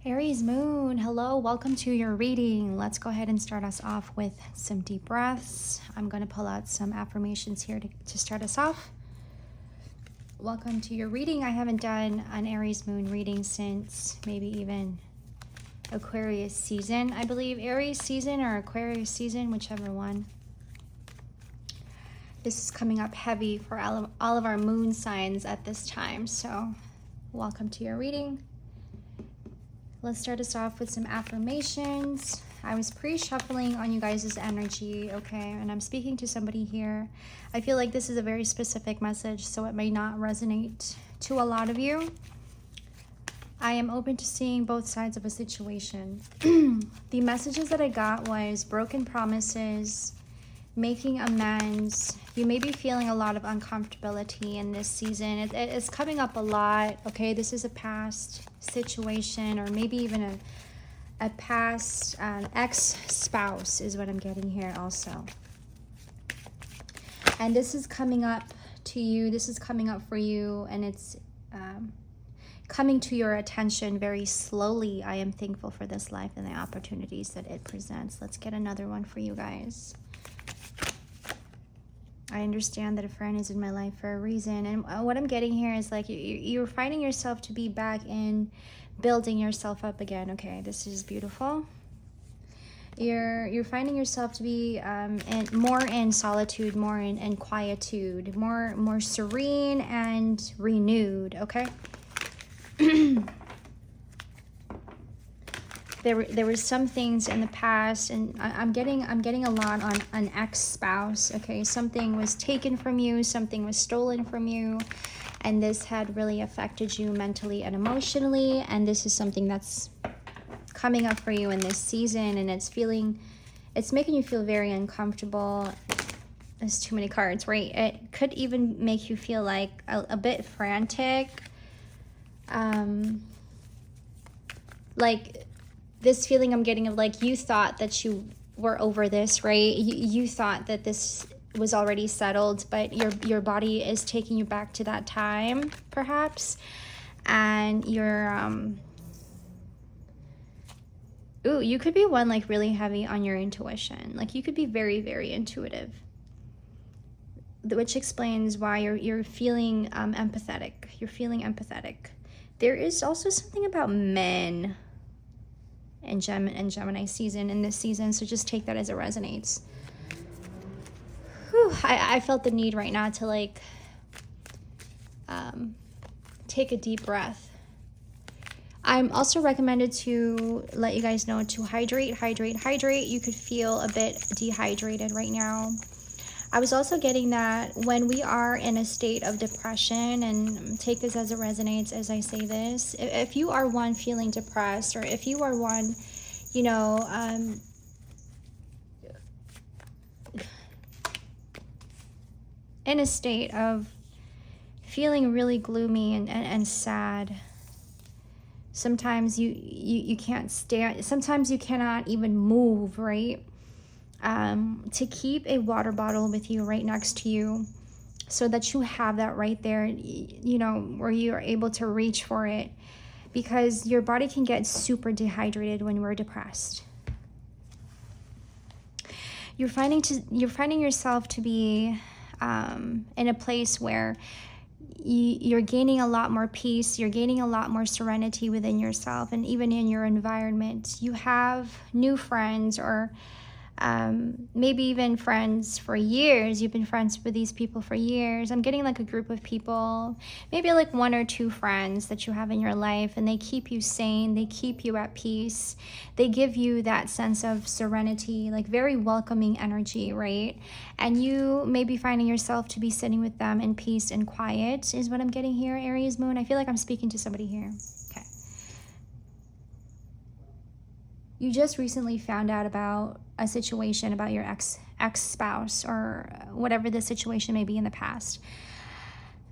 Aries moon, hello, welcome to your reading. Let's go ahead and start us off with some deep breaths. I'm going to pull out some affirmations here to start us off. Welcome to your reading. I haven't done an Aries moon reading since maybe even Aquarius season. I believe Aries season or Aquarius season, whichever one. This is coming up heavy for all of our moon signs at this time. So welcome to your reading. Let's start us off with some affirmations. I was pre-shuffling on you guys' energy, okay? And I'm speaking to somebody here. I feel like this is a very specific message, so it may not resonate to a lot of you. I am open to seeing both sides of a situation. The messages that I got was broken promises, making amends. You may be feeling a lot of uncomfortability in this season. It's coming up a lot, okay? This is a past situation, or maybe even a past ex-spouse is what I'm getting here also. And this is coming up to you. This is coming up for you, and it's coming to your attention very slowly. I am thankful for this life and the opportunities that it presents. Let's get another one for you guys. I understand that a friend is in my life for a reason. And what I'm getting here is like you're finding yourself to be back in building yourself up again. Okay, this is beautiful. You're finding yourself to be more in solitude, more in quietude, more serene and renewed. Okay. There were some things in the past, and I'm getting a lot on an ex-spouse. Okay, something was taken from you, something was stolen from you, and this had really affected you mentally and emotionally. And this is something that's coming up for you in this season, and it's making you feel very uncomfortable. There's too many cards, right? It could even make you feel like a bit frantic, like this feeling I'm getting of like you thought that you were over this, right? You thought that this was already settled, but your body is taking you back to that time, perhaps. And you're, you could be one like really heavy on your intuition. Like you could be very, very intuitive, which explains why you're feeling empathetic. You're feeling empathetic. There is also something about men and Gemini season in this season, so just take that as it resonates. Whew, I felt the need right now to like take a deep breath. I'm also recommended to let you guys know to hydrate. You could feel a bit dehydrated right now. I was also getting that when we are in a state of depression, and take this as it resonates as I say this, if you are one feeling depressed, or if you are one, you know, in a state of feeling really gloomy and sad, sometimes you can't stand, sometimes you cannot even move, right? To keep a water bottle with you right next to you so that you have that right there, you know, where you are able to reach for it, because your body can get super dehydrated when we're depressed. You're finding yourself to be in a place where you're gaining a lot more peace, you're gaining a lot more serenity within yourself, and even in your environment. You have new friends, or maybe even friends for years. You've been friends with these people for years. I'm getting like a group of people, maybe like one or two friends that you have in your life, and they keep you sane, they keep you at peace, they give you that sense of serenity, like very welcoming energy, right? And you may be finding yourself to be sitting with them in peace and quiet is what I'm getting here, Aries moon. I feel like I'm speaking to somebody here. Okay. You just recently found out about a situation about your ex-spouse, or whatever the situation may be in the past.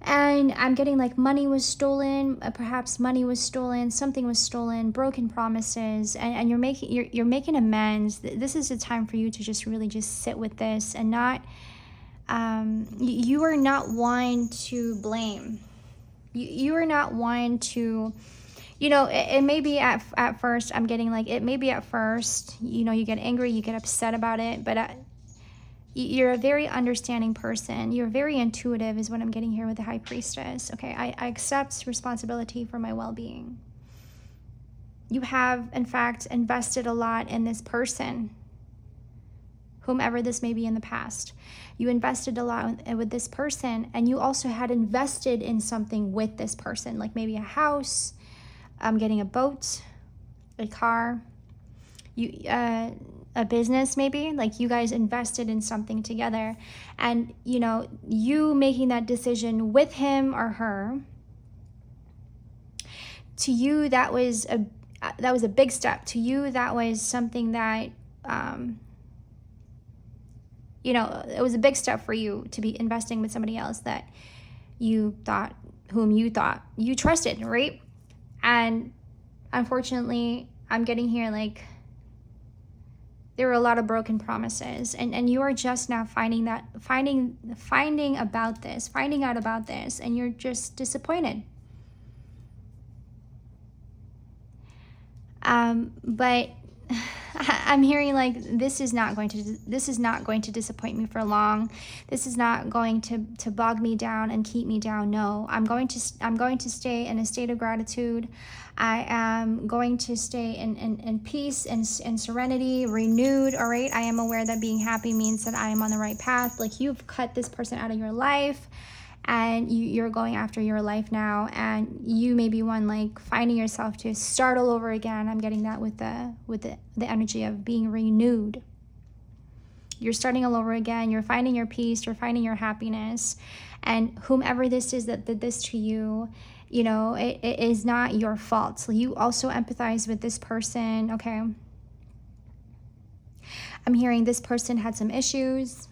And I'm getting like money was stolen, perhaps money was stolen, something was stolen, broken promises, and you're making amends. This is a time for you to just really just sit with this and not, you are not one to blame. You are not one to You know, it may be at first, I'm getting like, it may be at first, you know, you get angry, you get upset about it, but you're a very understanding person. You're very intuitive is what I'm getting here with the High Priestess. Okay, I accept responsibility for my well-being. You have, in fact, invested a lot in this person, whomever this may be in the past. You invested a lot with this person, and you also had invested in something with this person, like maybe a house, getting a boat, a car, a business maybe. Like you guys invested in something together, and you know, you making that decision with him or her, to you that was a big step. To you that was something that you know, it was a big step for you to be investing with somebody else that whom you thought you trusted, right? And unfortunately, I'm getting here like there were a lot of broken promises, and you are just now finding out about this, and you're just disappointed. But I'm hearing like this is not going to disappoint me for long. This is not going to bog me down and keep me down. No, I'm going to stay in a state of gratitude. I am going to stay in peace and serenity, renewed. All right. I am aware that being happy means that I am on the right path. Like you've cut this person out of your life, and you're going after your life now, and you may be one like finding yourself to start all over again. I'm getting that with the energy of being renewed. You're starting all over again. You're finding your peace. You're finding your happiness. And whomever this is that did this to you, you know, it is not your fault. So you also empathize with this person. Okay. I'm hearing this person had some issues,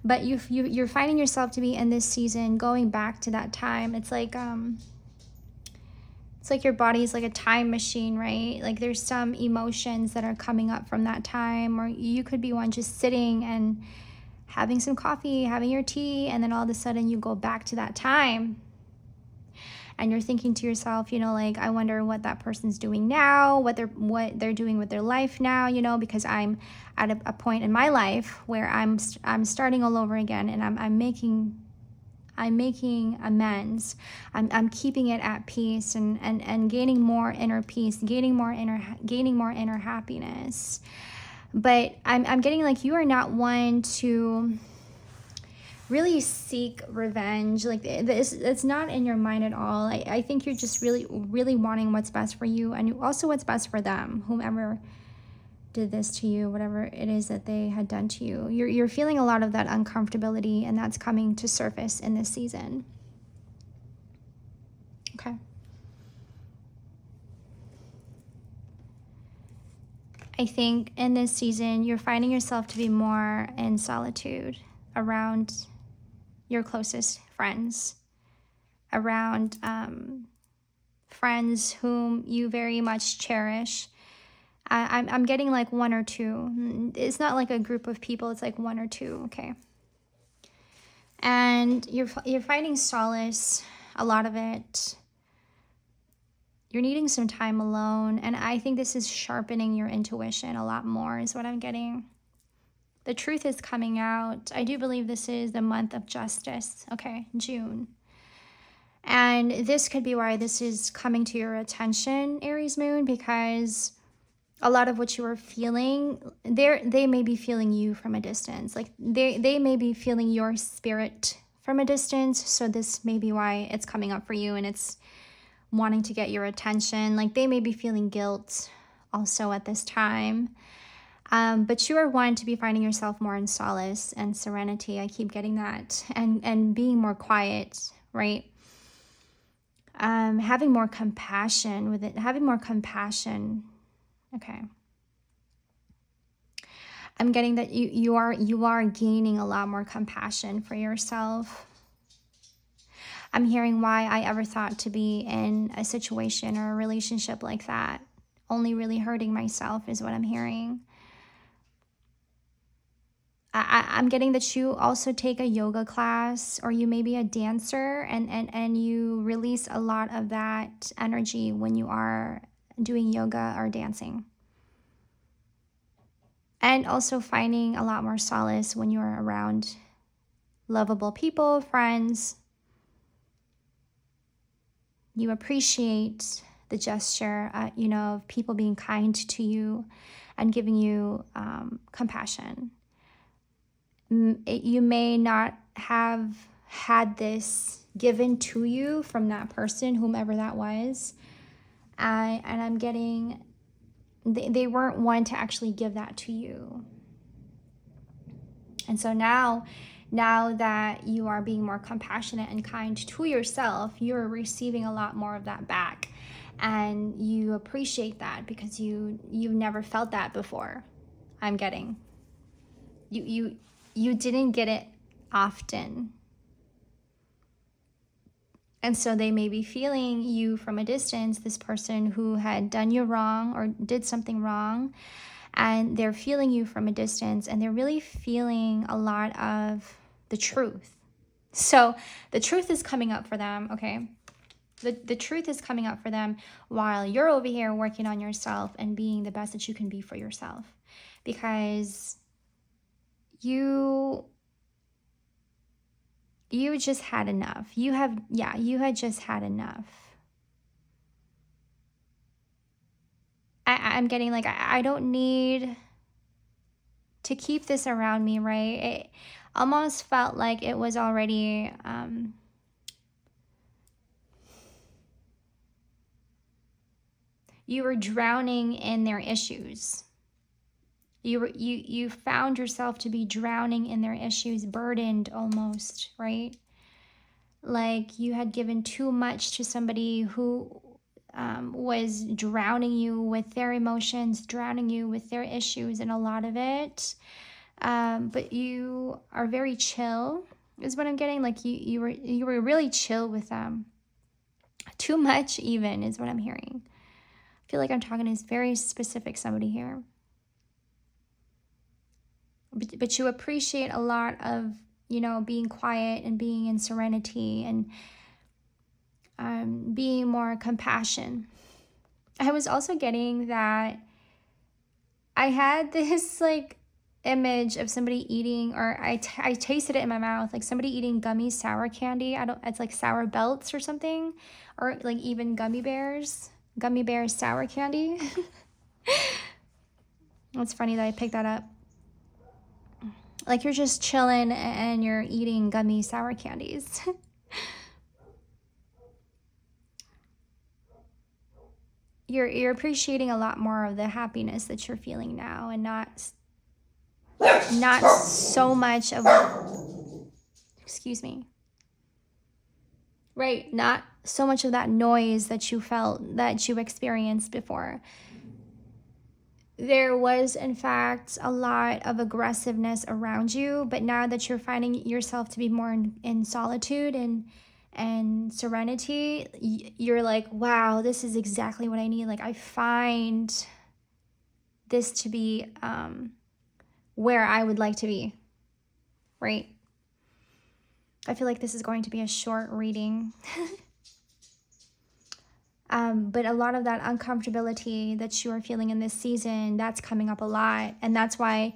but you're finding yourself to be in this season going back to that time. It's like your body's like a time machine, right? Like there's some emotions that are coming up from that time, or you could be one just sitting and having some coffee, having your tea, and then all of a sudden you go back to that time. And you're thinking to yourself, you know, like, I wonder what that person's doing now, what they're doing with their life now, you know, because I'm at a point in my life where I'm starting all over again, and I'm making amends. I'm keeping it at peace and gaining more inner peace, gaining more inner happiness. But I'm getting like you are not one to really seek revenge. Like it's not in your mind at all. I think you're just really, really wanting what's best for you, and also what's best for them, whomever did this to you, whatever it is that they had done to you. You're feeling a lot of that uncomfortability, and that's coming to surface in this season. Okay. I think in this season, you're finding yourself to be more in solitude around your closest friends, around friends whom you very much cherish. I'm getting like one or two. It's not like a group of people. It's like one or two. Okay. And you're finding solace, a lot of it. You're needing some time alone. And I think this is sharpening your intuition a lot more is what I'm getting. The truth is coming out. I do believe this is the month of justice. Okay, June. And this could be why this is coming to your attention, Aries moon, because a lot of what you are feeling, they may be feeling you from a distance. Like they may be feeling your spirit from a distance. So this may be why it's coming up for you, and it's wanting to get your attention. Like they may be feeling guilt also at this time. But you are one to be finding yourself more in solace and serenity. I keep getting that. And being more quiet, right? Having more compassion with it. Having more compassion. Okay. I'm getting that you are gaining a lot more compassion for yourself. I'm hearing why I ever thought to be in a situation or a relationship like that. Only really hurting myself is what I'm hearing. I'm getting that you also take a yoga class, or you may be a dancer, and you release a lot of that energy when you are doing yoga or dancing. And also finding a lot more solace when you're around lovable people, friends. You appreciate the gesture, of people being kind to you and giving you compassion. You may not have had this given to you from that person, whomever that was. And I'm getting, they weren't one to actually give that to you. And so now that you are being more compassionate and kind to yourself, you're receiving a lot more of that back. And you appreciate that because you've never felt that before. I'm getting. You didn't get it often. And so they may be feeling you from a distance, this person who had done you wrong or did something wrong, and they're feeling you from a distance, and they're really feeling a lot of the truth. So the truth is coming up for them, okay? The truth is coming up for them while you're over here working on yourself and being the best that you can be for yourself. Because you just had enough. You had just had enough. I'm getting like, I don't need to keep this around me, right? It almost felt like it was already, you were drowning in their issues. You found yourself to be drowning in their issues, burdened almost, right? Like you had given too much to somebody who was drowning you with their emotions, drowning you with their issues, and a lot of it. But you are very chill, is what I'm getting. Like you were really chill with them. Too much, even, is what I'm hearing. I feel like I'm talking to this very specific somebody here. But you appreciate a lot of, being quiet and being in serenity and being more compassion. I was also getting that I had this like image of somebody eating, or I tasted it in my mouth, like somebody eating gummy sour candy. It's like sour belts or something, or like even gummy bears sour candy. It's funny that I picked that up. Like you're just chilling and you're eating gummy sour candies. You're appreciating a lot more of the happiness that you're feeling now, and not so much of, excuse me. Right, not so much of that noise that you felt, that you experienced before. There was, in fact, a lot of aggressiveness around you, but now that you're finding yourself to be more in solitude and serenity, you're like, wow, this is exactly what I need. Like, I find this to be where I would like to be, right? I feel like this is going to be a short reading. But a lot of that uncomfortability that you are feeling in this season, that's coming up a lot. And that's why,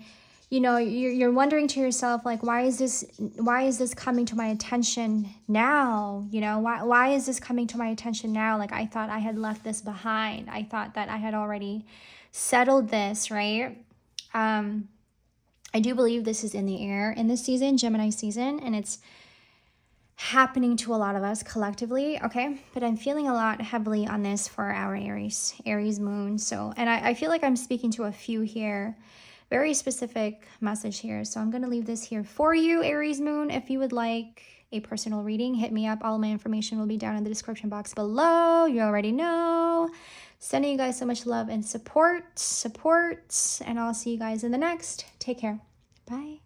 you're wondering to yourself, like, why is this coming to my attention now? Why is this coming to my attention now? Like, I thought I had left this behind. I thought that I had already settled this, right? I do believe this is in the air in this season, Gemini season, and it's happening to a lot of us collectively, okay? But I'm feeling a lot heavily on this for our Aries moon. So, and I feel like I'm speaking to a few here, very specific message here. So I'm going to leave this here for you, Aries moon. If you would like a personal reading, hit me up. All of my information will be down in the description box below. You already know. Sending you guys so much love and support, and I'll see you guys in the next. Take care. Bye.